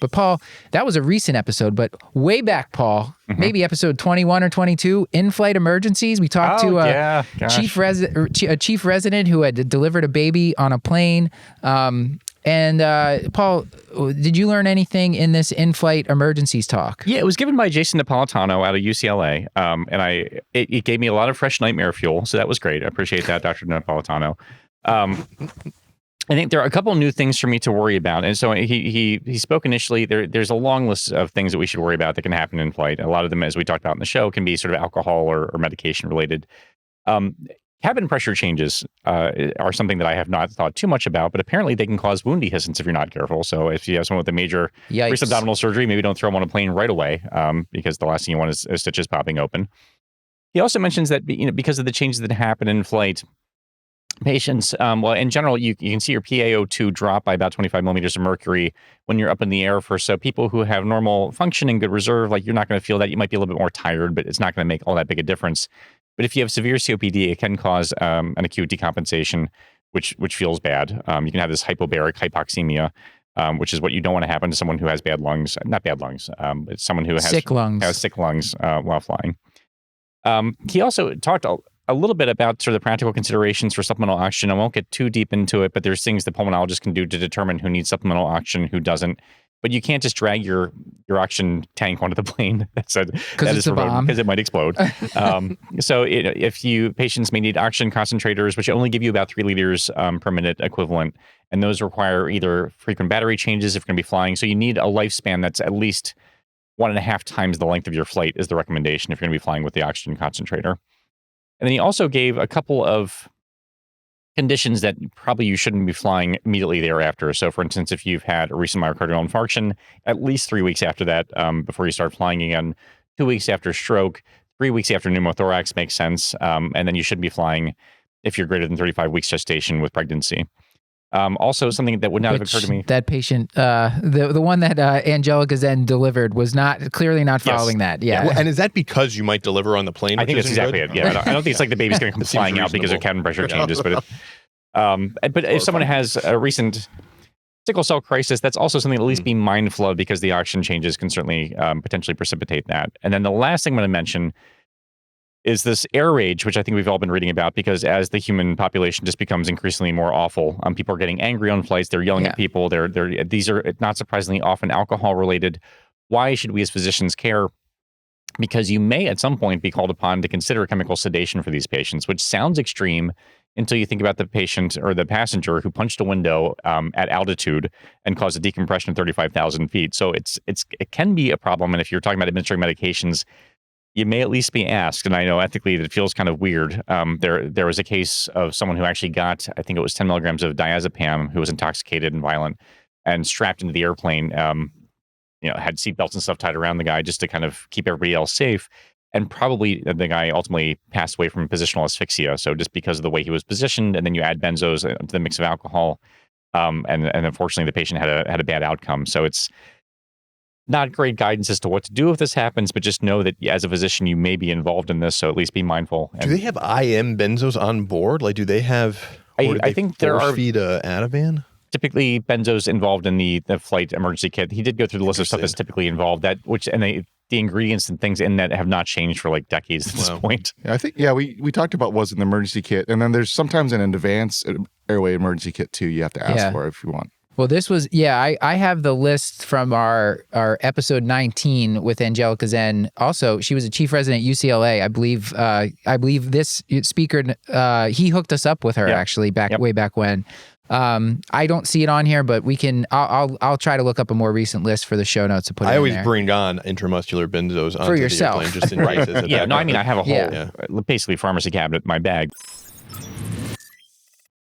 But Paul, that was a recent episode, but way back, Paul, maybe episode 21 or 22, in-flight emergencies. We talked to a chief resident who had delivered a baby on a plane. And Paul, did you learn anything in this in-flight emergencies talk? Yeah, it was given by Jason Napolitano out of UCLA, and it gave me a lot of fresh nightmare fuel, so that was great. I appreciate that, Dr. Napolitano. I think there are a couple of new things for me to worry about, and so he spoke initially. There's a long list of things that we should worry about that can happen in flight. A lot of them, as we talked about in the show, can be sort of alcohol or medication related. Cabin pressure changes are something that I have not thought too much about, but apparently they can cause wound dehiscence if you're not careful. So if you have someone with a major wrist abdominal surgery, maybe don't throw them on a plane right away because the last thing you want is stitches popping open. He also mentions that because of the changes that happen in flight, patients, well, in general, you can see your PaO2 drop by about 25 millimeters of mercury when you're up in the air first. So people who have normal function and good reserve, like you're not going to feel that. You might be a little bit more tired, but it's not going to make all that big a difference. But if you have severe COPD, it can cause an acute decompensation, which feels bad. You can have this hypobaric hypoxemia, which is what you don't want to happen to someone who has bad lungs. Not bad lungs. It's someone who has sick lungs while flying. He also talked a little bit about sort of the practical considerations for supplemental oxygen. I won't get too deep into it, but there's things the pulmonologist can do to determine who needs supplemental oxygen, who doesn't. But you can't just drag your oxygen tank onto the plane. Because it's a bomb. Because it might explode. So patients may need oxygen concentrators, which only give you about 3 liters per minute equivalent. And those require either frequent battery changes if you're going to be flying. So you need a lifespan that's at least 1.5 times the length of your flight is the recommendation if you're going to be flying with the oxygen concentrator. And then he also gave a couple of conditions that probably you shouldn't be flying immediately thereafter. So, for instance, if you've had a recent myocardial infarction, at least 3 weeks after that, before you start flying again, 2 weeks after stroke, 3 weeks after pneumothorax makes sense. And then you shouldn't be flying if you're greater than 35 weeks gestation with pregnancy. Also, something that would not have occurred to me. That patient, the one that Angelica Zen delivered was clearly not following that. Yeah. Well, and is that because you might deliver on the plane? I think that's exactly it. Yeah. I don't think it's like the baby's going to come flying out because of cabin pressure changes. But if someone has a recent sickle cell crisis, that's also something to at least be mindful of because the oxygen changes can certainly potentially precipitate that. And then the last thing I'm going to mention is this air rage, which I think we've all been reading about, because as the human population just becomes increasingly more awful, people are getting angry on flights, they're yelling at people, these are not surprisingly often alcohol related. Why should we as physicians care? Because you may at some point be called upon to consider chemical sedation for these patients, which sounds extreme until you think about the patient or the passenger who punched a window at altitude and caused a decompression of 35,000 feet. So it can be a problem. And if you're talking about administering medications, you may at least be asked, and I know ethically that it feels kind of weird. There was a case of someone who actually got, I think it was 10 milligrams of diazepam, who was intoxicated and violent and strapped into the airplane, had seatbelts and stuff tied around the guy just to kind of keep everybody else safe. And probably the guy ultimately passed away from positional asphyxia. So just because of the way he was positioned, and then you add benzos to the mix of alcohol, and unfortunately the patient had a bad outcome. So it's not great guidance as to what to do if this happens, but just know that as a physician, you may be involved in this, so at least be mindful. Do they have IM benzos on board? Like, do they have, I think there are feed Ativan? Typically benzos involved in the flight emergency kit. He did go through the list of stuff that's typically involved, the ingredients and things in that have not changed for like decades at this point. I think, we talked about what's in the emergency kit, and then there's sometimes an advanced airway emergency kit too you have to ask for if you want. Well, this was, I have the list from our episode 19 with Angelica Zen. Also, she was a chief resident at UCLA. I believe this speaker, he hooked us up with her actually way back when. I don't see it on here, but I'll try to look up a more recent list for the show notes to put it in there. I always bring on intramuscular benzos onto for yourself. the airplane just in cases. I have a whole basically pharmacy cabinet in my bag.